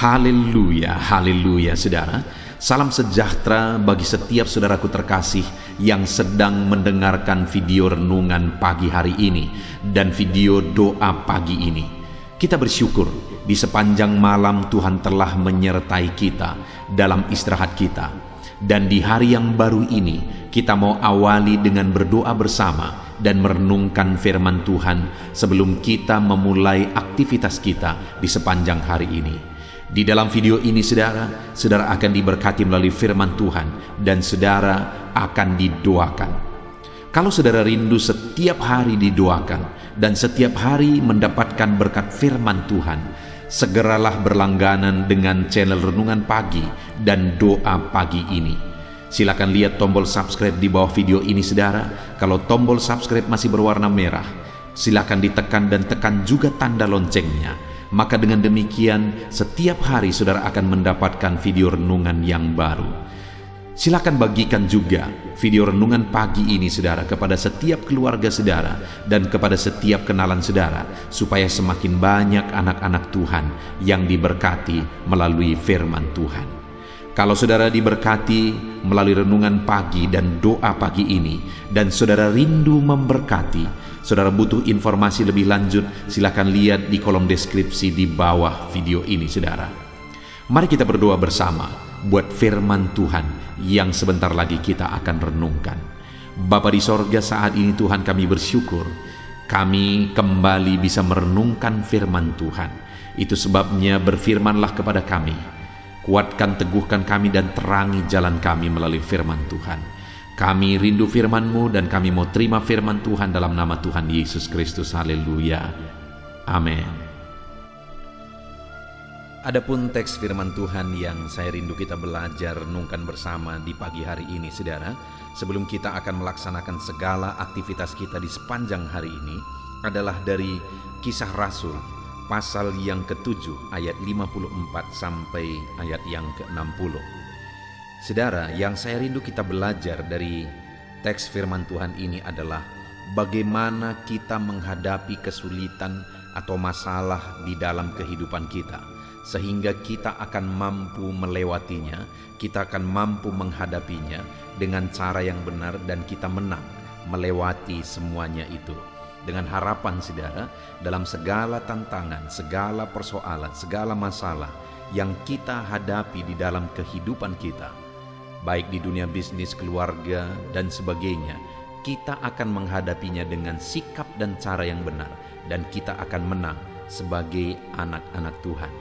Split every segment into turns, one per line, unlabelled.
Haleluya, haleluya saudara. Salam sejahtera bagi setiap saudaraku terkasih yang sedang mendengarkan video renungan pagi hari ini dan video doa pagi ini. Kita bersyukur di sepanjang malam Tuhan telah menyertai kita dalam istirahat kita. Dan di hari yang baru ini kita mau awali dengan berdoa bersama dan merenungkan firman Tuhan sebelum kita memulai aktivitas kita di sepanjang hari ini. Di dalam video ini saudara akan diberkati melalui firman Tuhan dan saudara akan didoakan. Kalau saudara rindu setiap hari didoakan dan setiap hari mendapatkan berkat firman Tuhan, segeralah berlangganan dengan channel Renungan Pagi dan Doa Pagi ini. Silakan lihat tombol subscribe di bawah video ini saudara. Kalau tombol subscribe masih berwarna merah, silakan ditekan dan tekan juga tanda loncengnya. Maka dengan demikian setiap hari saudara akan mendapatkan video renungan yang baru. Silakan bagikan juga video renungan pagi ini saudara kepada setiap keluarga saudara dan kepada setiap kenalan saudara, supaya semakin banyak anak-anak Tuhan yang diberkati melalui firman Tuhan. Kalau saudara diberkati melalui renungan pagi dan doa pagi ini dan saudara rindu memberkati, saudara butuh informasi lebih lanjut, silakan lihat di kolom deskripsi di bawah video ini saudara. Mari kita berdoa bersama buat firman Tuhan yang sebentar lagi kita akan renungkan. Bapa di sorga, saat ini Tuhan kami bersyukur kami kembali bisa merenungkan firman Tuhan. Itu sebabnya berfirmanlah kepada kami. Kuatkan, teguhkan kami dan terangi jalan kami melalui firman Tuhan. Kami rindu firman-Mu dan kami mau terima firman Tuhan dalam nama Tuhan Yesus Kristus. Haleluya. Amin. Adapun teks firman Tuhan yang saya rindu kita belajar renungkan bersama di pagi hari ini saudara, sebelum kita akan melaksanakan segala aktivitas kita di sepanjang hari ini, adalah dari Kisah Rasul pasal yang ke-7 ayat 54 sampai ayat yang ke-60. Saudara, yang saya rindu kita belajar dari teks firman Tuhan ini adalah bagaimana kita menghadapi kesulitan atau masalah di dalam kehidupan kita, sehingga kita akan mampu melewatinya, kita akan mampu menghadapinya dengan cara yang benar dan kita menang melewati semuanya itu. Dengan harapan saudara, dalam segala tantangan, segala persoalan, segala masalah yang kita hadapi di dalam kehidupan kita, baik di dunia bisnis, keluarga, dan sebagainya, kita akan menghadapinya dengan sikap dan cara yang benar, dan kita akan menang sebagai anak-anak Tuhan.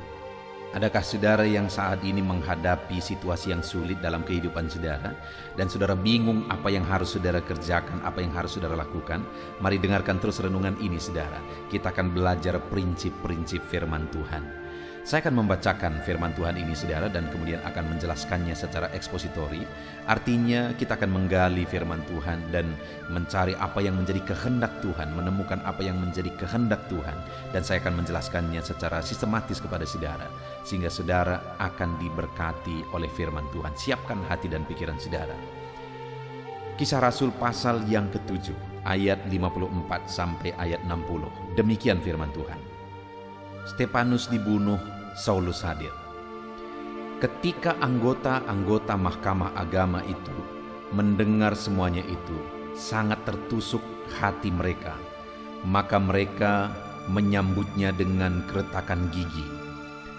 Adakah saudara yang saat ini menghadapi situasi yang sulit dalam kehidupan saudara dan saudara bingung apa yang harus saudara kerjakan, apa yang harus saudara lakukan? Mari dengarkan terus renungan ini saudara. Kita akan belajar prinsip-prinsip firman Tuhan. Saya akan membacakan firman Tuhan ini saudara dan kemudian akan menjelaskannya secara ekspositori. Artinya kita akan menggali firman Tuhan dan mencari apa yang menjadi kehendak Tuhan, menemukan apa yang menjadi kehendak Tuhan, dan saya akan menjelaskannya secara sistematis kepada saudara sehingga saudara akan diberkati oleh firman Tuhan. Siapkan hati dan pikiran saudara. Kisah Rasul pasal yang ke-7 ayat 54 sampai ayat 60. Demikian firman Tuhan. Stefanus dibunuh, Saulus hadir. Ketika anggota-anggota mahkamah agama itu mendengar semuanya itu, sangat tertusuk hati mereka. Maka mereka menyambutnya dengan keretakan gigi.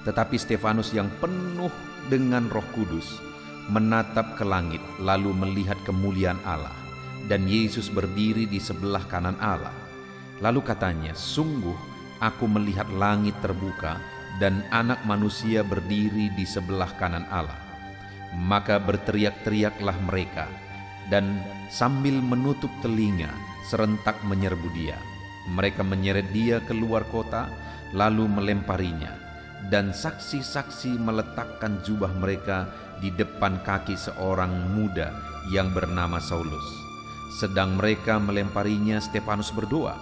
Tetapi Stefanus yang penuh dengan Roh Kudus menatap ke langit, lalu melihat kemuliaan Allah, dan Yesus berdiri di sebelah kanan Allah. Lalu katanya, sungguh aku melihat langit terbuka dan Anak Manusia berdiri di sebelah kanan Allah. Maka berteriak-teriaklah mereka dan sambil menutup telinga serentak menyerbu dia. Mereka menyeret dia keluar kota lalu melemparinya, dan saksi-saksi meletakkan jubah mereka di depan kaki seorang muda yang bernama Saulus. Sedang mereka melemparinya, Stefanus berdoa.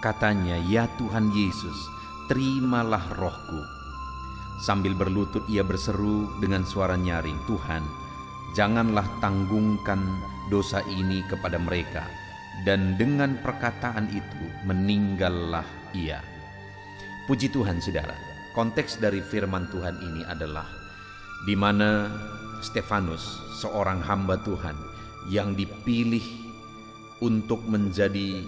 Katanya, ya Tuhan Yesus, terimalah rohku. Sambil berlutut ia berseru dengan suara nyaring, Tuhan, janganlah tanggungkan dosa ini kepada mereka. Dan dengan perkataan itu meninggallah ia. Puji Tuhan saudara, konteks dari firman Tuhan ini adalah di mana Stefanus, seorang hamba Tuhan yang dipilih untuk menjadi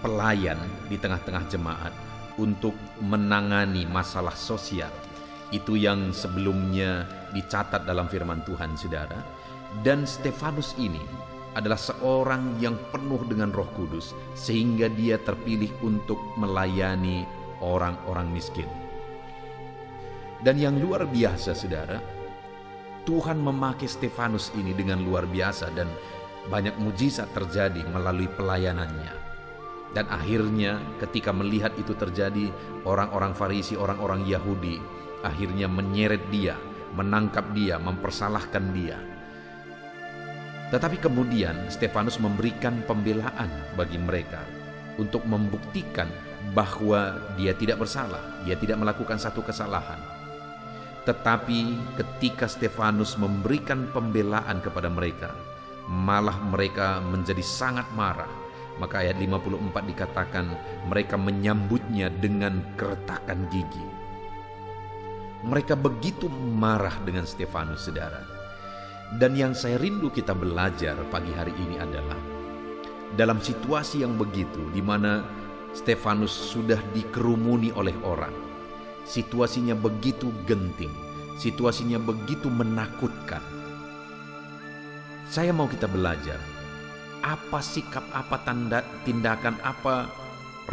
pelayan di tengah-tengah jemaat untuk menangani masalah sosial. Itu yang sebelumnya dicatat dalam firman Tuhan, saudara. Dan Stefanus ini adalah seorang yang penuh dengan Roh Kudus sehingga dia terpilih untuk melayani orang-orang miskin. Dan yang luar biasa, saudara, Tuhan memakai Stefanus ini dengan luar biasa dan banyak mujizat terjadi melalui pelayanannya. Dan akhirnya ketika melihat itu terjadi, orang-orang Farisi, orang-orang Yahudi akhirnya menyeret dia, menangkap dia, mempersalahkan dia. Tetapi kemudian Stefanus memberikan pembelaan bagi mereka untuk membuktikan bahwa dia tidak bersalah, dia tidak melakukan satu kesalahan. Tetapi ketika Stefanus memberikan pembelaan kepada mereka, malah mereka menjadi sangat marah. Maka ayat 54 dikatakan mereka menyambutnya dengan keretakan gigi. Mereka begitu marah dengan Stefanus, saudara. Dan yang saya rindu kita belajar pagi hari ini adalah dalam situasi yang begitu, di mana Stefanus sudah dikerumuni oleh orang, situasinya begitu genting, situasinya begitu menakutkan. Saya mau kita belajar apa sikap, apa tindakan, apa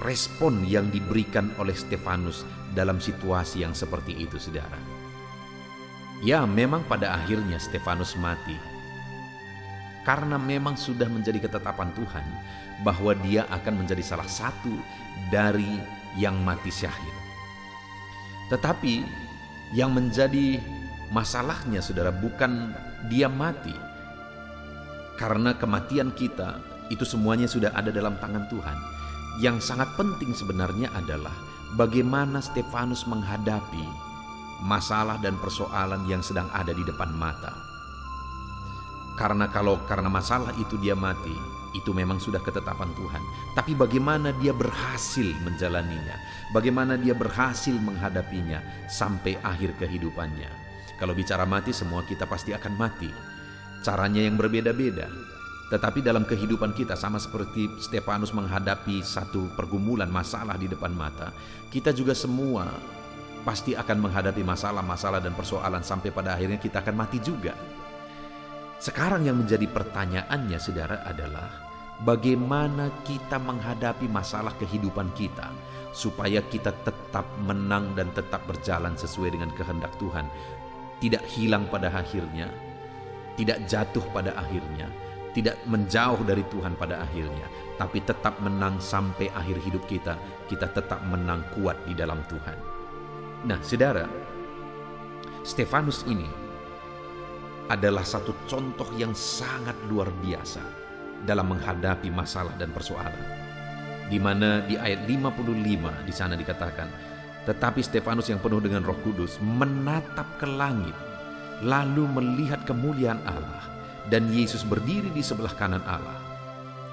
respon yang diberikan oleh Stefanus dalam situasi yang seperti itu, saudara. Ya, memang pada akhirnya Stefanus mati karena memang sudah menjadi ketetapan Tuhan bahwa dia akan menjadi salah satu dari yang mati syahid. Tetapi yang menjadi masalahnya, saudara, bukan dia mati, karena kematian kita itu semuanya sudah ada dalam tangan Tuhan. Yang sangat penting sebenarnya adalah bagaimana Stefanus menghadapi masalah dan persoalan yang sedang ada di depan mata. Karena karena masalah itu dia mati, itu memang sudah ketetapan Tuhan. Tapi bagaimana dia berhasil menjalaninya, bagaimana dia berhasil menghadapinya sampai akhir kehidupannya. Kalau bicara mati, semua kita pasti akan mati. Caranya yang berbeda-beda. Tetapi dalam kehidupan kita, sama seperti Stefanus menghadapi satu pergumulan masalah di depan mata, kita juga semua pasti akan menghadapi masalah-masalah dan persoalan sampai pada akhirnya kita akan mati juga. Sekarang yang menjadi pertanyaannya, saudara, adalah bagaimana kita menghadapi masalah kehidupan kita supaya kita tetap menang dan tetap berjalan sesuai dengan kehendak Tuhan. Tidak hilang pada akhirnya, tidak jatuh pada akhirnya, tidak menjauh dari Tuhan pada akhirnya, tapi tetap menang sampai akhir hidup kita. Kita tetap menang kuat di dalam Tuhan. Nah, saudara, Stefanus ini adalah satu contoh yang sangat luar biasa dalam menghadapi masalah dan persoalan. Di mana di ayat 55 di sana dikatakan, tetapi Stefanus yang penuh dengan Roh Kudus menatap ke langit, lalu melihat kemuliaan Allah dan Yesus berdiri di sebelah kanan Allah.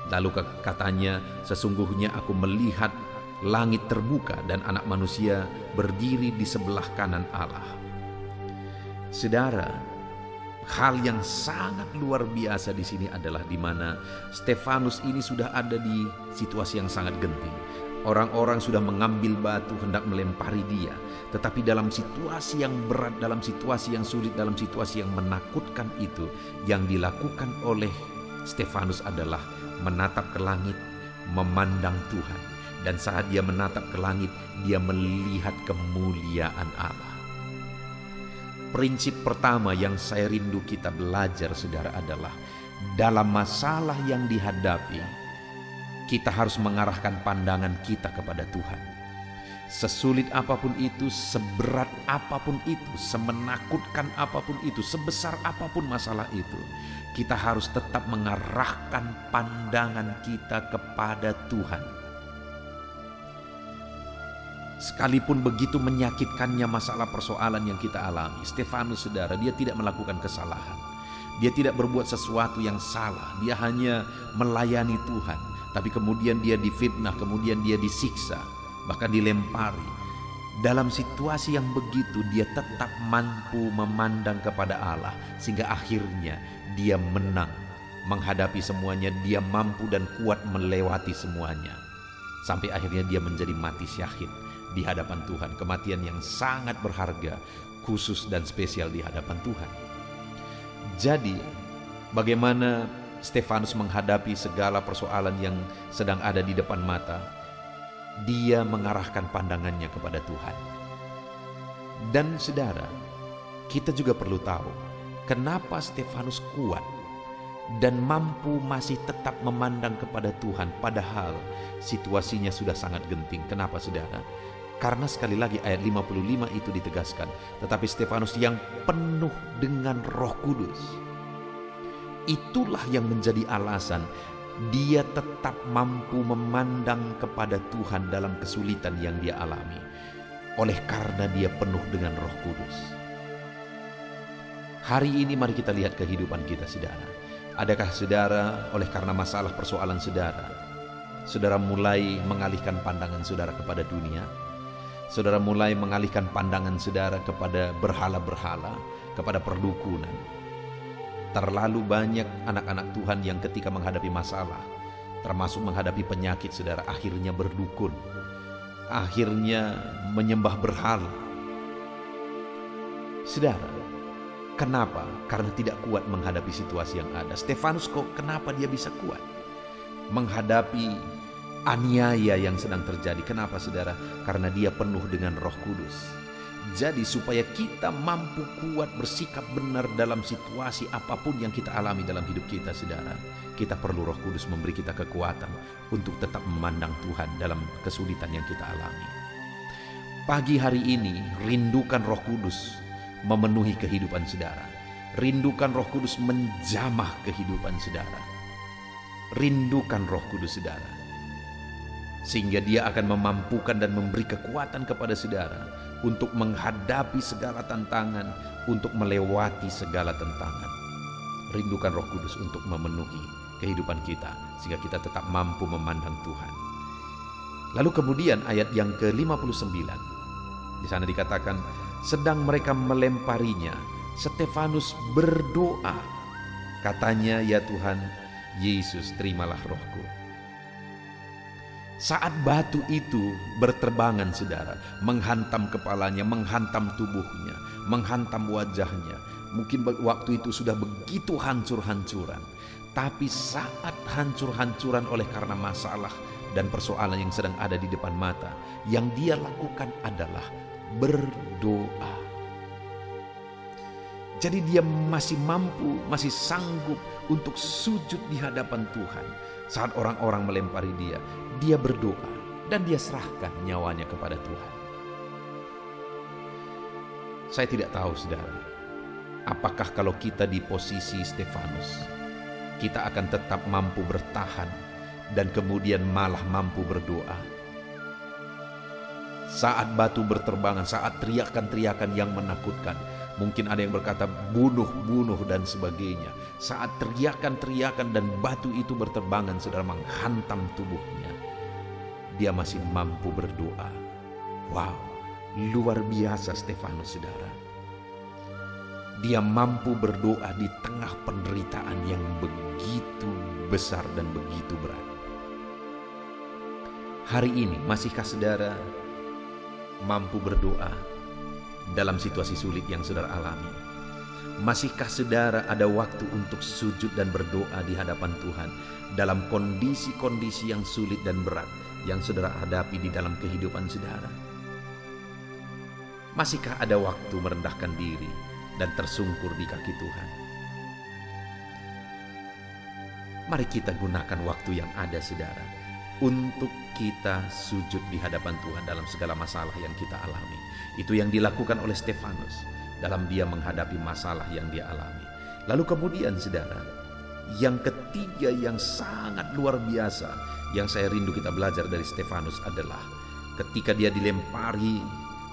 Lalu katanya, sesungguhnya aku melihat langit terbuka dan anak manusia berdiri di sebelah kanan Allah. Saudara, hal yang sangat luar biasa di sini adalah di mana Stefanus ini sudah ada di situasi yang sangat genting. Orang-orang sudah mengambil batu hendak melempari dia, tetapi dalam situasi yang berat, dalam situasi yang sulit, dalam situasi yang menakutkan itu, yang dilakukan oleh Stefanus adalah menatap ke langit, memandang Tuhan. Dan saat dia menatap ke langit, dia melihat kemuliaan Allah. Prinsip pertama yang saya rindu kita belajar, saudara, adalah dalam masalah yang dihadapi, kita harus mengarahkan pandangan kita kepada Tuhan. Sesulit apapun itu, seberat apapun itu, semenakutkan apapun itu, sebesar apapun masalah itu, kita harus tetap mengarahkan pandangan kita kepada Tuhan. Sekalipun begitu menyakitkannya masalah persoalan yang kita alami, Stefanus, saudara, dia tidak melakukan kesalahan. Dia tidak berbuat sesuatu yang salah. Dia hanya melayani Tuhan. Tapi kemudian dia difitnah, kemudian dia disiksa, bahkan dilempari. Dalam situasi yang begitu dia tetap mampu memandang kepada Allah, sehingga akhirnya dia menang menghadapi semuanya. Dia mampu dan kuat melewati semuanya, sampai akhirnya dia menjadi mati syahid di hadapan Tuhan. Kematian yang sangat berharga, khusus dan spesial di hadapan Tuhan. Jadi bagaimana Stefanus menghadapi segala persoalan yang sedang ada di depan mata? Dia mengarahkan pandangannya kepada Tuhan. Dan saudara, kita juga perlu tahu kenapa Stefanus kuat dan mampu masih tetap memandang kepada Tuhan padahal situasinya sudah sangat genting. Kenapa saudara? Karena sekali lagi ayat 55 itu ditegaskan, tetapi Stefanus yang penuh dengan Roh Kudus. Itulah yang menjadi alasan dia tetap mampu memandang kepada Tuhan dalam kesulitan yang dia alami, oleh karena dia penuh dengan Roh Kudus. Hari ini mari kita lihat kehidupan kita saudara. Adakah saudara oleh karena masalah persoalan saudara mulai mengalihkan pandangan saudara kepada dunia? Saudara mulai mengalihkan pandangan saudara kepada berhala-berhala, kepada perdukunan. Terlalu banyak anak-anak Tuhan yang ketika menghadapi masalah, termasuk menghadapi penyakit saudara, akhirnya berdukun, akhirnya menyembah berhala. Saudara, kenapa? Karena tidak kuat menghadapi situasi yang ada. Stefanus kok kenapa dia bisa kuat menghadapi aniaya yang sedang terjadi? Kenapa saudara? Karena dia penuh dengan Roh Kudus. Jadi supaya kita mampu kuat bersikap benar dalam situasi apapun yang kita alami dalam hidup kita saudara, kita perlu Roh Kudus memberi kita kekuatan untuk tetap memandang Tuhan dalam kesulitan yang kita alami. Pagi hari ini rindukan Roh Kudus memenuhi kehidupan saudara. Rindukan Roh Kudus menjamah kehidupan saudara. Rindukan Roh Kudus saudara, sehingga dia akan memampukan dan memberi kekuatan kepada saudara untuk menghadapi segala tantangan, untuk melewati segala tantangan. Rindukan Roh Kudus untuk memenuhi kehidupan kita, sehingga kita tetap mampu memandang Tuhan. Lalu kemudian ayat yang ke-59, di sana dikatakan, sedang mereka melemparinya, Stefanus berdoa. Katanya, ya Tuhan Yesus, terimalah rohku. Saat batu itu berterbangan saudara, menghantam kepalanya, menghantam tubuhnya, menghantam wajahnya. Mungkin waktu itu sudah begitu hancur-hancuran. Tapi saat hancur-hancuran oleh karena masalah dan persoalan yang sedang ada di depan mata, yang dia lakukan adalah berdoa. Jadi dia masih mampu, masih sanggup untuk sujud di hadapan Tuhan. Saat orang-orang melempari dia, dia berdoa dan dia serahkan nyawanya kepada Tuhan. Saya tidak tahu saudara, apakah kalau kita di posisi Stefanus, kita akan tetap mampu bertahan dan kemudian malah mampu berdoa. Saat batu berterbangan, saat teriakan-teriakan yang menakutkan, mungkin ada yang berkata bunuh-bunuh dan sebagainya. Saat teriakan-teriakan dan batu itu berterbangan saudara menghantam tubuhnya, dia masih mampu berdoa. Wow, luar biasa Stefanus saudara. Dia mampu berdoa di tengah penderitaan yang begitu besar dan begitu berat. Hari ini masihkah saudara mampu berdoa dalam situasi sulit yang saudara alami? Masihkah saudara ada waktu untuk sujud dan berdoa di hadapan Tuhan dalam kondisi-kondisi yang sulit dan berat yang saudara hadapi di dalam kehidupan saudara? Masihkah ada waktu merendahkan diri dan tersungkur di kaki Tuhan? Mari kita gunakan waktu yang ada saudara untuk kita sujud di hadapan Tuhan dalam segala masalah yang kita alami. Itu yang dilakukan oleh Stefanus dalam dia menghadapi masalah yang dia alami. Lalu kemudian saudara, yang ketiga yang sangat luar biasa yang saya rindu kita belajar dari Stefanus adalah ketika dia dilempari,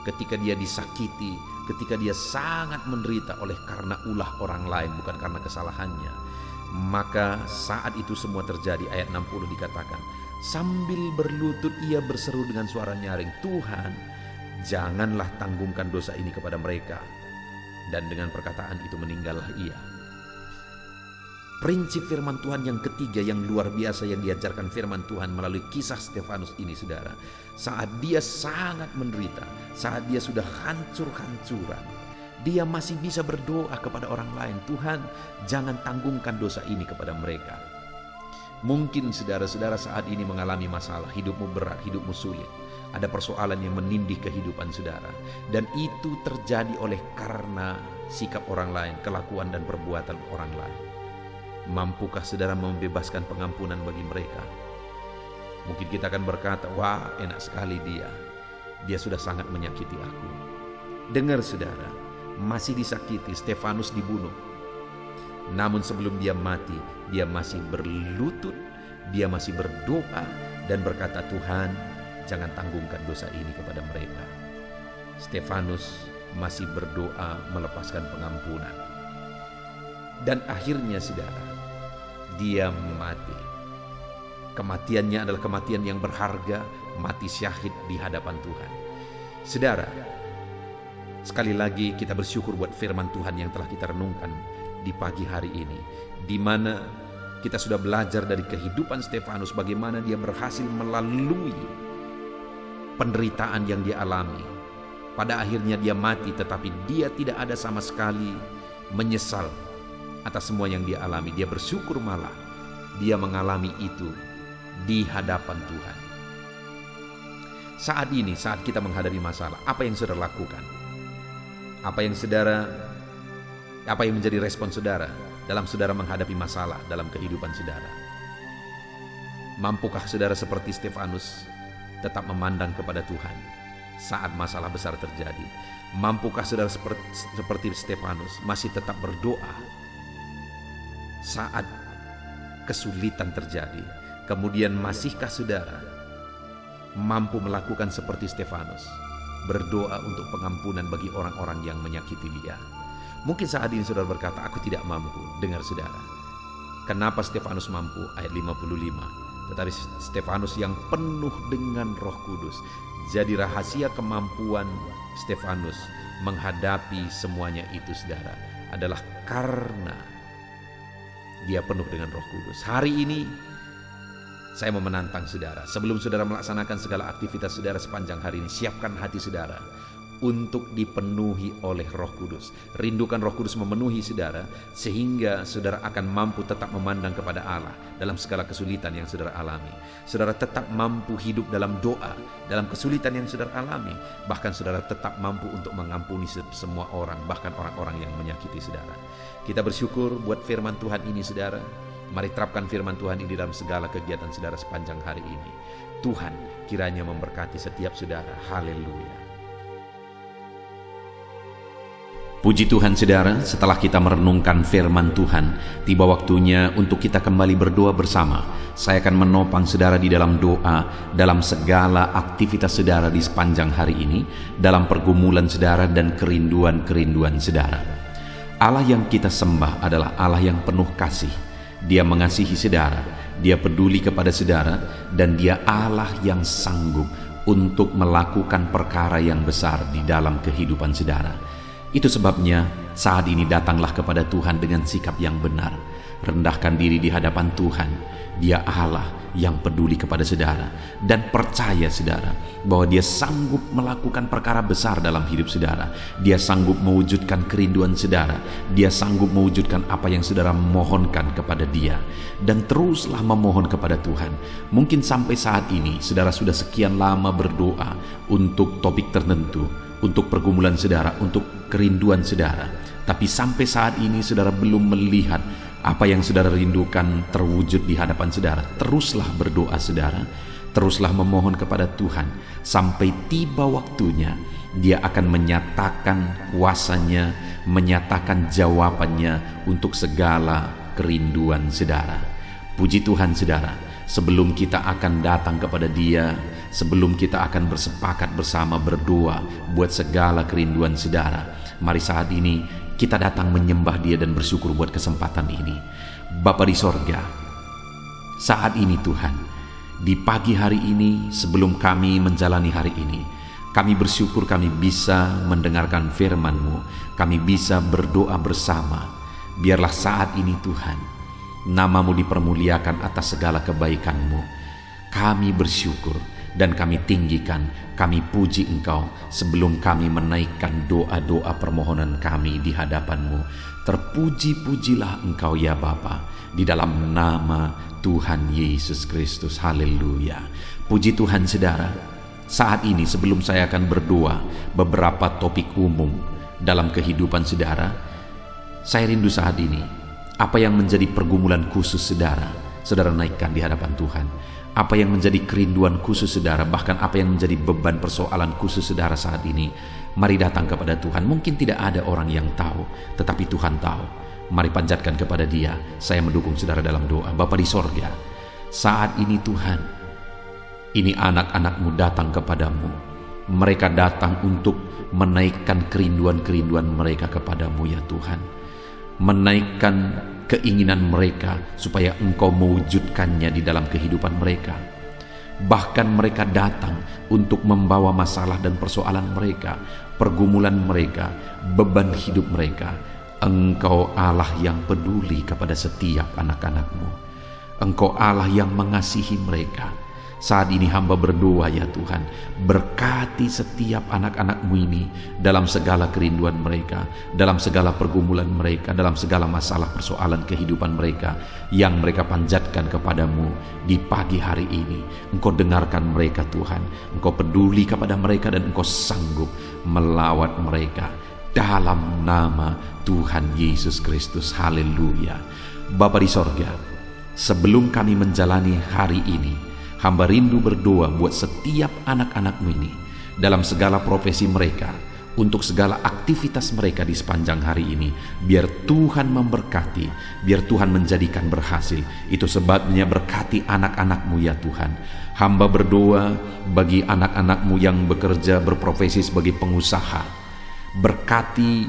ketika dia disakiti, ketika dia sangat menderita oleh karena ulah orang lain, bukan karena kesalahannya. Maka saat itu semua terjadi, ayat 60 dikatakan, sambil berlutut ia berseru dengan suara nyaring, Tuhan, janganlah tanggungkan dosa ini kepada mereka. Dan dengan perkataan itu meninggallah ia. Prinsip firman Tuhan yang ketiga yang luar biasa yang diajarkan firman Tuhan melalui kisah Stefanus ini, saudara. Saat dia sangat menderita, saat dia sudah hancur-hancuran, dia masih bisa berdoa kepada orang lain, Tuhan, jangan tanggungkan dosa ini kepada mereka. Mungkin saudara-saudara saat ini mengalami masalah, hidupmu berat, hidupmu sulit. Ada persoalan yang menindih kehidupan saudara. Dan itu terjadi oleh karena sikap orang lain, kelakuan dan perbuatan orang lain. Mampukah saudara membebaskan pengampunan bagi mereka? Mungkin kita akan berkata, wah enak sekali dia sudah sangat menyakiti aku. Dengar saudara, masih disakiti, Stefanus dibunuh. Namun sebelum dia mati, dia masih berlutut, dia masih berdoa dan berkata, Tuhan, jangan tanggungkan dosa ini kepada mereka. Stefanus masih berdoa melepaskan pengampunan. Dan akhirnya saudara, dia mati. Kematiannya adalah kematian yang berharga, mati syahid di hadapan Tuhan. Saudara, sekali lagi kita bersyukur buat firman Tuhan yang telah kita renungkan di pagi hari ini, di mana kita sudah belajar dari kehidupan Stefanus, bagaimana dia berhasil melalui penderitaan yang dia alami. Pada akhirnya dia mati, tetapi dia tidak ada sama sekali menyesal atas semua yang dia alami. Dia bersyukur, malah dia mengalami itu di hadapan Tuhan. Saat ini, saat kita menghadapi masalah, apa yang saudara lakukan? Apa yang menjadi respon saudara dalam saudara menghadapi masalah dalam kehidupan saudara? Mampukah saudara seperti Stefanus tetap memandang kepada Tuhan saat masalah besar terjadi? Mampukah saudara seperti Stefanus masih tetap berdoa saat kesulitan terjadi? Kemudian masihkah saudara mampu melakukan seperti Stefanus, berdoa untuk pengampunan bagi orang-orang yang menyakiti dia? Mungkin saat ini saudara berkata, aku tidak mampu. Dengar saudara, kenapa Stefanus mampu? Ayat 55. Tetapi Stefanus yang penuh dengan Roh Kudus. Jadi rahasia kemampuan Stefanus menghadapi semuanya itu, saudara, adalah karena dia penuh dengan Roh Kudus. Hari ini saya mau menantang saudara, sebelum saudara melaksanakan segala aktivitas saudara sepanjang hari ini, siapkan hati saudara untuk dipenuhi oleh Roh Kudus. Rindukan Roh Kudus memenuhi saudara, sehingga saudara akan mampu tetap memandang kepada Allah dalam segala kesulitan yang saudara alami. Saudara tetap mampu hidup dalam doa dalam kesulitan yang saudara alami. Bahkan saudara tetap mampu untuk mengampuni semua orang, bahkan orang-orang yang menyakiti saudara. Kita bersyukur buat firman Tuhan ini, saudara. Mari terapkan firman Tuhan ini dalam segala kegiatan saudara sepanjang hari ini. Tuhan kiranya memberkati setiap saudara. Haleluya. Puji Tuhan saudara, setelah kita merenungkan firman Tuhan, tiba waktunya untuk kita kembali berdoa bersama. Saya akan menopang saudara di dalam doa, dalam segala aktivitas saudara di sepanjang hari ini, dalam pergumulan saudara dan kerinduan-kerinduan saudara. Allah yang kita sembah adalah Allah yang penuh kasih. Dia mengasihi saudara, Dia peduli kepada saudara, dan Dia Allah yang sanggup untuk melakukan perkara yang besar di dalam kehidupan saudara. Itu sebabnya saat ini datanglah kepada Tuhan dengan sikap yang benar. Rendahkan diri di hadapan Tuhan. Dia Allah yang peduli kepada saudara, dan percaya saudara bahwa Dia sanggup melakukan perkara besar dalam hidup saudara. Dia sanggup mewujudkan kerinduan saudara. Dia sanggup mewujudkan apa yang saudara mohonkan kepada Dia. Dan teruslah memohon kepada Tuhan. Mungkin sampai saat ini saudara sudah sekian lama berdoa untuk topik tertentu, untuk pergumulan saudara, untuk kerinduan saudara, tapi sampai saat ini saudara belum melihat apa yang saudara rindukan terwujud di hadapan saudara. Teruslah berdoa saudara, teruslah memohon kepada Tuhan sampai tiba waktunya Dia akan menyatakan kuasanya, menyatakan jawabannya untuk segala kerinduan saudara. Puji Tuhan saudara, sebelum kita akan datang kepada Dia, sebelum kita akan bersepakat bersama berdoa buat segala kerinduan saudara, mari saat ini kita datang menyembah Dia dan bersyukur buat kesempatan ini. Bapa di sorga, saat ini Tuhan, di pagi hari ini sebelum kami menjalani hari ini, Kami bersyukur kami bisa mendengarkan firman-Mu, kami bisa berdoa bersama. Biarlah saat ini Tuhan, nama-Mu dipermuliakan atas segala kebaikan-Mu. Kami bersyukur dan kami tinggikan, kami puji Engkau sebelum kami menaikkan doa-doa permohonan kami di hadapan-Mu. Terpuji-pujilah Engkau ya Bapa, di dalam nama Tuhan Yesus Kristus. Haleluya. Puji Tuhan saudara. Saat ini sebelum saya akan berdoa beberapa topik umum dalam kehidupan saudara, saya rindu saat ini apa yang menjadi pergumulan khusus saudara naikkan di hadapan Tuhan. Apa yang menjadi kerinduan khusus saudara, bahkan apa yang menjadi beban persoalan khusus saudara saat ini, mari datang kepada Tuhan. Mungkin tidak ada orang yang tahu, tetapi Tuhan tahu. Mari panjatkan kepada Dia. Saya mendukung saudara dalam doa. Bapa di sorga, saat ini Tuhan, ini anak-anak-Mu datang kepadamu. Mereka datang untuk menaikkan kerinduan-kerinduan mereka kepadamu ya Tuhan. Menaikkan keinginan mereka supaya Engkau mewujudkannya di dalam kehidupan mereka. Bahkan mereka datang untuk membawa masalah dan persoalan mereka, pergumulan mereka, beban hidup mereka. Engkau Allah yang peduli kepada setiap anak-anak-Mu. Engkau Allah yang mengasihi mereka. Saat ini hamba berdoa ya Tuhan, berkati setiap anak-anak-Mu ini dalam segala kerinduan mereka, dalam segala pergumulan mereka, dalam segala masalah persoalan kehidupan mereka yang mereka panjatkan kepadamu di pagi hari ini. Engkau dengarkan mereka Tuhan, Engkau peduli kepada mereka dan Engkau sanggup melawat mereka dalam nama Tuhan Yesus Kristus. Haleluya. Bapa di sorga, sebelum kami menjalani hari ini, hamba rindu berdoa buat setiap anak-anak-Mu ini dalam segala profesi mereka, untuk segala aktivitas mereka di sepanjang hari ini. Biar Tuhan memberkati, biar Tuhan menjadikan berhasil. Itu sebabnya berkati anak-anak-Mu ya Tuhan. Hamba berdoa bagi anak-anak-Mu yang bekerja berprofesi sebagai pengusaha. Berkati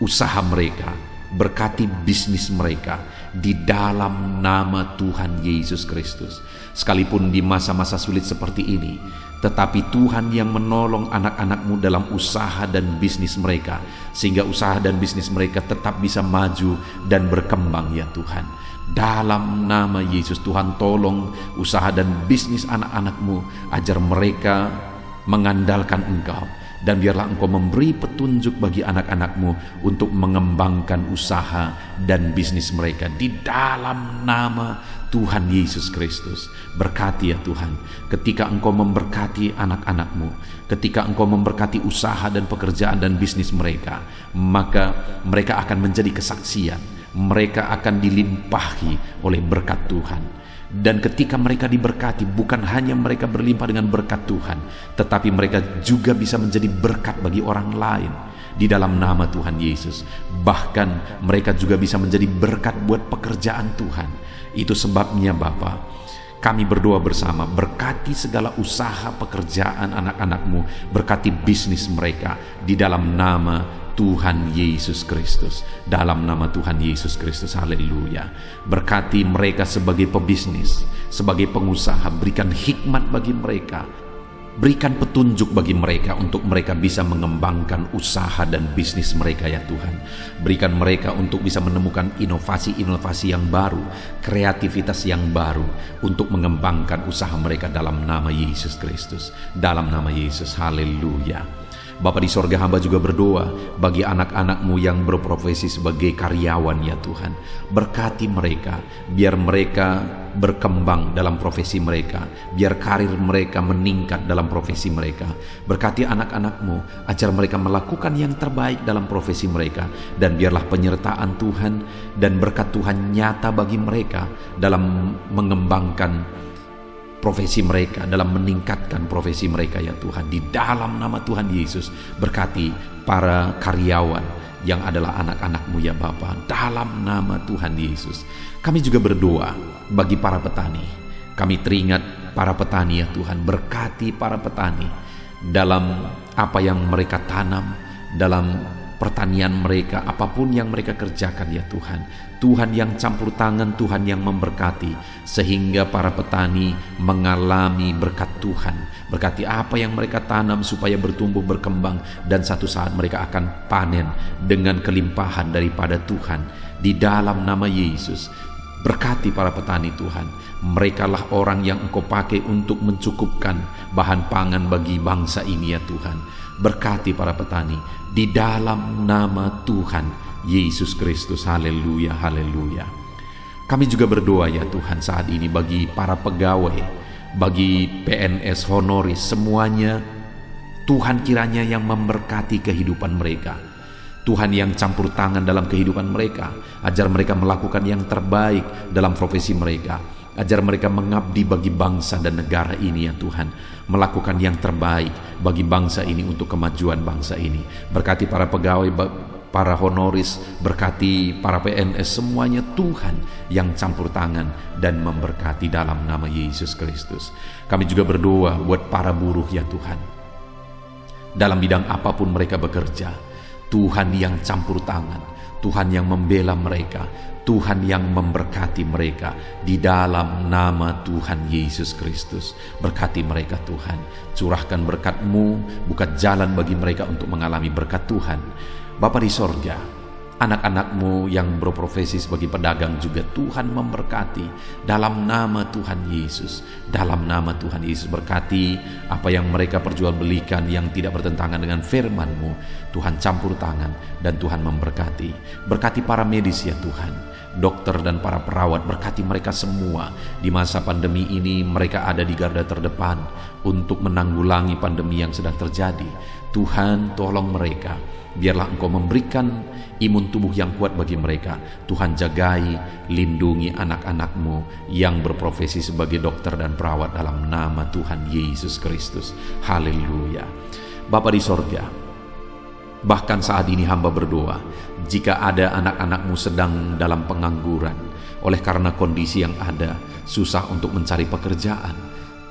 usaha mereka, berkati bisnis mereka di dalam nama Tuhan Yesus Kristus. Sekalipun di masa-masa sulit seperti ini, tetapi Tuhan yang menolong anak-anak-Mu dalam usaha dan bisnis mereka, sehingga usaha dan bisnis mereka tetap bisa maju dan berkembang ya Tuhan. Dalam nama Yesus, Tuhan tolong usaha dan bisnis anak-anak-Mu, ajar mereka mengandalkan Engkau. Dan biarlah Engkau memberi petunjuk bagi anak-anak-Mu untuk mengembangkan usaha dan bisnis mereka di dalam nama Tuhan Yesus Kristus. Berkati ya Tuhan, ketika Engkau memberkati anak-anak-Mu, ketika Engkau memberkati usaha dan pekerjaan dan bisnis mereka, maka mereka akan menjadi kesaksian. Mereka akan dilimpahi oleh berkat Tuhan. Dan ketika mereka diberkati, bukan hanya mereka berlimpah dengan berkat Tuhan, tetapi mereka juga bisa menjadi berkat bagi orang lain di dalam nama Tuhan Yesus. Bahkan mereka juga bisa menjadi berkat buat pekerjaan Tuhan. Itu sebabnya Bapa, kami berdoa bersama, berkati segala usaha pekerjaan anak-anak-Mu, berkati bisnis mereka di dalam nama Tuhan Yesus Kristus. Dalam nama Tuhan Yesus Kristus. Haleluya. Berkati mereka sebagai pebisnis, sebagai pengusaha. Berikan hikmat bagi mereka, berikan petunjuk bagi mereka untuk mereka bisa mengembangkan usaha dan bisnis mereka ya Tuhan. Berikan mereka untuk bisa menemukan inovasi-inovasi yang baru, kreativitas yang baru untuk mengembangkan usaha mereka dalam nama Yesus Kristus. Dalam nama Yesus. Haleluya. Bapa di sorga, hamba juga berdoa bagi anak-anak-Mu yang berprofesi sebagai karyawan ya Tuhan. Berkati mereka, biar mereka berkembang dalam profesi mereka, biar karir mereka meningkat dalam profesi mereka. Berkati anak-anak-Mu, ajar mereka melakukan yang terbaik dalam profesi mereka. Dan biarlah penyertaan Tuhan dan berkat Tuhan nyata bagi mereka dalam mengembangkan profesi mereka, dalam meningkatkan profesi mereka ya Tuhan. Di dalam nama Tuhan Yesus, berkati para karyawan yang adalah anak-anak-Mu ya Bapa. Dalam nama Tuhan Yesus. Kami juga berdoa bagi para petani. Kami teringat para petani ya Tuhan. Berkati para petani dalam apa yang mereka tanam, dalam pertanian mereka, apapun yang mereka kerjakan ya Tuhan. Tuhan yang campur tangan, Tuhan yang memberkati, sehingga para petani mengalami berkat Tuhan. Berkati apa yang mereka tanam supaya bertumbuh, berkembang, dan satu saat mereka akan panen dengan kelimpahan daripada Tuhan. Di dalam nama Yesus, berkati para petani Tuhan. Merekalah orang yang Engkau pakai untuk mencukupkan bahan pangan bagi bangsa ini ya Tuhan. Berkati para petani di dalam nama Tuhan Yesus Kristus. Haleluya, haleluya. Kami juga berdoa ya Tuhan saat ini bagi para pegawai, bagi PNS honoris semuanya. Tuhan kiranya yang memberkati kehidupan mereka. Tuhan yang campur tangan dalam kehidupan mereka, ajar mereka melakukan yang terbaik dalam profesi mereka, ajar mereka mengabdi bagi bangsa dan negara ini ya Tuhan, melakukan yang terbaik bagi bangsa ini untuk kemajuan bangsa ini. Berkati para pegawai, para honoris, berkati para PNS semuanya, Tuhan yang campur tangan dan memberkati dalam nama Yesus Kristus. Kami juga berdoa buat para buruh ya Tuhan, dalam bidang apapun mereka bekerja. Tuhan yang campur tangan, Tuhan yang membela mereka, Tuhan yang memberkati mereka di dalam nama Tuhan Yesus Kristus. Berkati mereka Tuhan, curahkan berkat-Mu, buka jalan bagi mereka untuk mengalami berkat Tuhan. Bapa di sorga, anak-anak-Mu yang berprofesi sebagai pedagang juga Tuhan memberkati dalam nama Tuhan Yesus. Dalam nama Tuhan Yesus, berkati apa yang mereka perjualbelikan yang tidak bertentangan dengan firman-Mu. Tuhan campur tangan dan Tuhan memberkati. Berkati para medis ya Tuhan, dokter dan para perawat, berkati mereka semua. Di masa pandemi ini mereka ada di garda terdepan untuk menanggulangi pandemi yang sedang terjadi. Tuhan tolong mereka, biarlah Engkau memberikan imun tubuh yang kuat bagi mereka. Tuhan jagai, lindungi anak-anak-Mu yang berprofesi sebagai dokter dan perawat dalam nama Tuhan Yesus Kristus. Haleluya. Bapa di sorga, bahkan saat ini hamba berdoa, jika ada anak-anak-Mu sedang dalam pengangguran oleh karena kondisi yang ada, susah untuk mencari pekerjaan,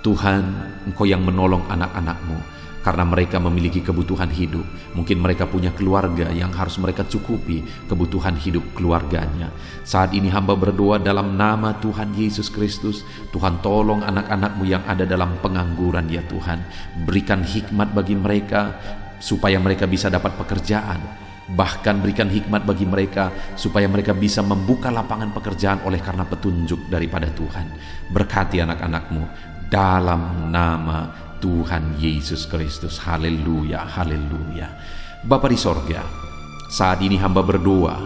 Tuhan, Engkau yang menolong anak-anak-Mu karena mereka memiliki kebutuhan hidup. Mungkin mereka punya keluarga yang harus mereka cukupi kebutuhan hidup keluarganya. Saat ini hamba berdoa dalam nama Tuhan Yesus Kristus, Tuhan tolong anak-anak-Mu yang ada dalam pengangguran ya Tuhan. Berikan hikmat bagi mereka supaya mereka bisa dapat pekerjaan. Bahkan berikan hikmat bagi mereka supaya mereka bisa membuka lapangan pekerjaan oleh karena petunjuk daripada Tuhan. Berkati anak-anak-Mu dalam nama Tuhan Yesus Kristus. Haleluya, haleluya. Bapa di sorga, saat ini hamba berdoa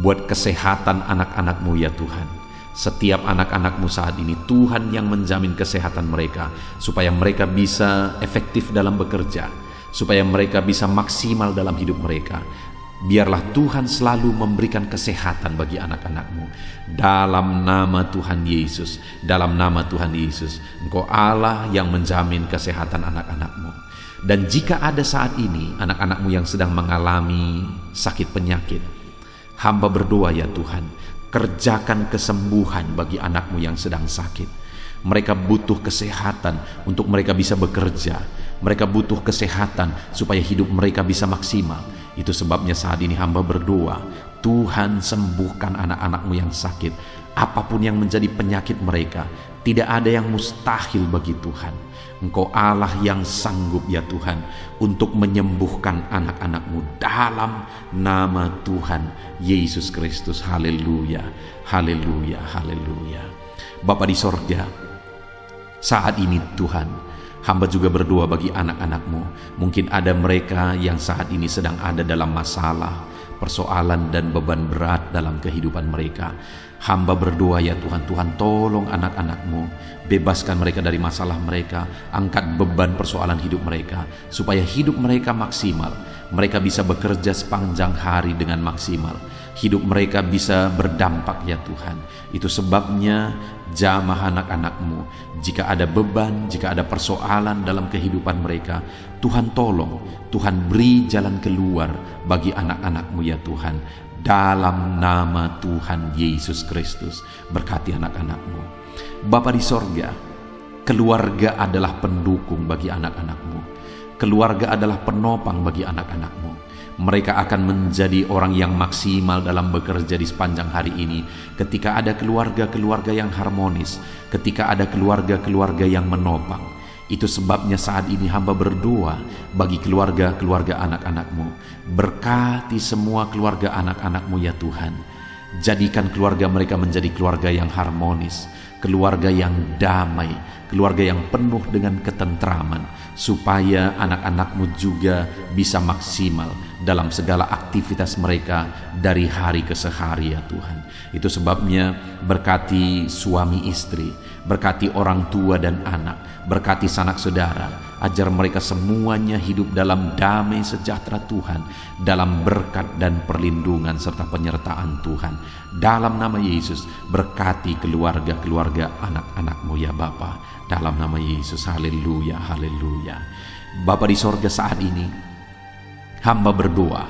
buat kesehatan anak-anak-Mu ya Tuhan. Setiap anak-anak-Mu saat ini, Tuhan yang menjamin kesehatan mereka, supaya mereka bisa efektif dalam bekerja, supaya mereka bisa maksimal dalam hidup mereka. Biarlah Tuhan selalu memberikan kesehatan bagi anak-anak-Mu. Dalam nama Tuhan Yesus, dalam nama Tuhan Yesus, Engkau Allah yang menjamin kesehatan anak-anak-Mu. Dan jika ada saat ini anak-anak-Mu yang sedang mengalami sakit penyakit, hamba berdoa ya Tuhan, kerjakan kesembuhan bagi anak-Mu yang sedang sakit. Mereka butuh kesehatan untuk mereka bisa bekerja. Mereka butuh kesehatan supaya hidup mereka bisa maksimal. Itu sebabnya saat ini hamba berdoa, Tuhan sembuhkan anak-anak-Mu yang sakit. Apapun yang menjadi penyakit mereka, tidak ada yang mustahil bagi Tuhan. Engkau Allah yang sanggup ya Tuhan untuk menyembuhkan anak-anak-Mu dalam nama Tuhan Yesus Kristus. Haleluya, haleluya, haleluya. Bapa di sorga, saat ini Tuhan, hamba juga berdoa bagi anak-anak-Mu. Mungkin ada mereka yang saat ini sedang ada dalam masalah, persoalan dan beban berat dalam kehidupan mereka. Hamba berdoa ya Tuhan, Tuhan tolong anak-anak-Mu, bebaskan mereka dari masalah mereka, angkat beban persoalan hidup mereka, supaya hidup mereka maksimal. Mereka bisa bekerja sepanjang hari dengan maksimal. Hidup mereka bisa berdampak ya Tuhan. Itu sebabnya jamah anak-anak-Mu, jika ada beban, jika ada persoalan dalam kehidupan mereka, Tuhan tolong, Tuhan beri jalan keluar bagi anak-anak-Mu ya Tuhan. Dalam nama Tuhan Yesus Kristus, berkati anak-anak-Mu. Bapa di sorga, keluarga adalah pendukung bagi anak-anak-Mu. Keluarga adalah penopang bagi anak-anak-Mu. Mereka akan menjadi orang yang maksimal dalam bekerja di sepanjang hari ini. Ketika ada keluarga-keluarga yang harmonis, ketika ada keluarga-keluarga yang menopang. Itu sebabnya saat ini hamba berdoa bagi keluarga-keluarga anak-anak-Mu. Berkati semua keluarga anak-anak-Mu ya Tuhan. Jadikan keluarga mereka menjadi keluarga yang harmonis, keluarga yang damai, keluarga yang penuh dengan ketentraman, supaya anak-anak-Mu juga bisa maksimal dalam segala aktivitas mereka dari hari ke sehari ya Tuhan. Itu sebabnya berkati suami istri, berkati orang tua dan anak, berkati sanak saudara, ajar mereka semuanya hidup dalam damai sejahtera Tuhan, dalam berkat dan perlindungan serta penyertaan Tuhan. Dalam nama Yesus, berkati keluarga-keluarga anak-anak-Mu ya Bapa. Dalam nama Yesus, haleluya, haleluya. Bapa di sorga, saat ini hamba berdoa,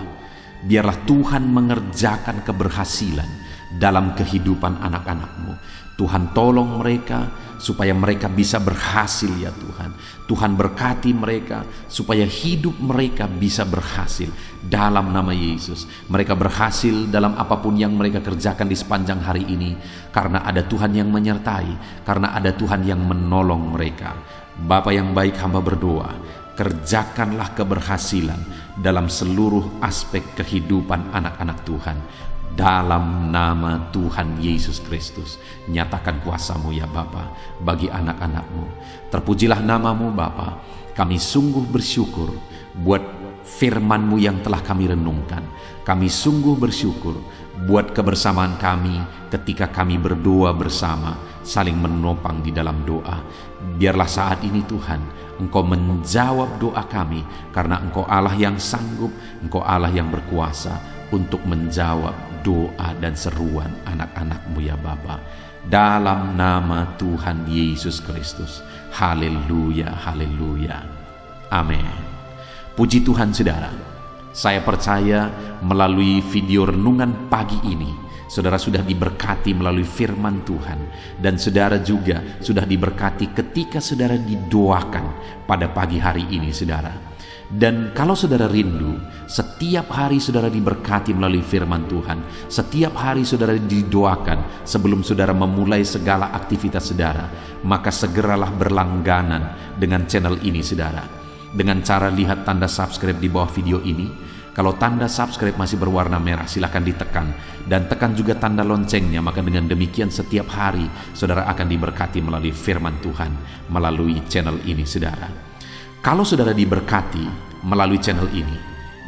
biarlah Tuhan mengerjakan keberhasilan dalam kehidupan anak-anak-Mu. Tuhan tolong mereka supaya mereka bisa berhasil ya Tuhan. Tuhan berkati mereka supaya hidup mereka bisa berhasil dalam nama Yesus. Mereka berhasil dalam apapun yang mereka kerjakan di sepanjang hari ini, karena ada Tuhan yang menyertai, karena ada Tuhan yang menolong mereka. Bapa yang baik, hamba berdoa, kerjakanlah keberhasilan dalam seluruh aspek kehidupan anak-anak Tuhan. Dalam nama Tuhan Yesus Kristus, nyatakan kuasa-Mu ya Bapa bagi anak-anak-Mu. Terpujilah nama-Mu Bapa. Kami sungguh bersyukur buat firman-Mu yang telah kami renungkan. Kami sungguh bersyukur buat kebersamaan kami ketika kami berdoa bersama, saling menopang di dalam doa. Biarlah saat ini Tuhan, Engkau menjawab doa kami, karena Engkau Allah yang sanggup, Engkau Allah yang berkuasa untuk menjawab doa dan seruan anak-anak-Mu ya Bapa. Dalam nama Tuhan Yesus Kristus. Haleluya, haleluya. Amin. Puji Tuhan saudara. Saya percaya melalui video renungan pagi ini, saudara sudah diberkati melalui firman Tuhan. Dan saudara juga sudah diberkati ketika saudara didoakan pada pagi hari ini saudara. Dan kalau saudara rindu, setiap hari saudara diberkati melalui firman Tuhan. Setiap hari saudara didoakan sebelum saudara memulai segala aktivitas saudara. Maka segeralah berlangganan dengan channel ini saudara. Dengan cara lihat tanda subscribe di bawah video ini. Kalau tanda subscribe masih berwarna merah, silakan ditekan. Dan tekan juga tanda loncengnya, maka dengan demikian setiap hari saudara akan diberkati melalui firman Tuhan, melalui channel ini saudara. Kalau saudara diberkati melalui channel ini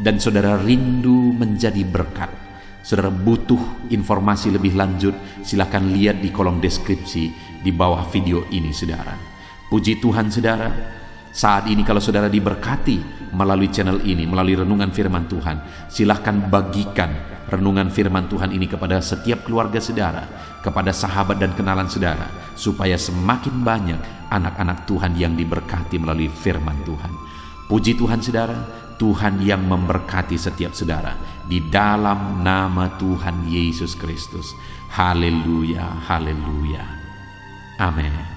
dan saudara rindu menjadi berkat, saudara butuh informasi lebih lanjut, silakan lihat di kolom deskripsi di bawah video ini saudara. Puji Tuhan saudara, saat ini kalau saudara diberkati melalui channel ini, melalui renungan firman Tuhan, silakan bagikan renungan firman Tuhan ini kepada setiap keluarga saudara, kepada sahabat dan kenalan saudara, supaya semakin banyak anak-anak Tuhan yang diberkati melalui firman Tuhan. Puji Tuhan saudara, Tuhan yang memberkati setiap saudara di dalam nama Tuhan Yesus Kristus. Haleluya, haleluya. Amin.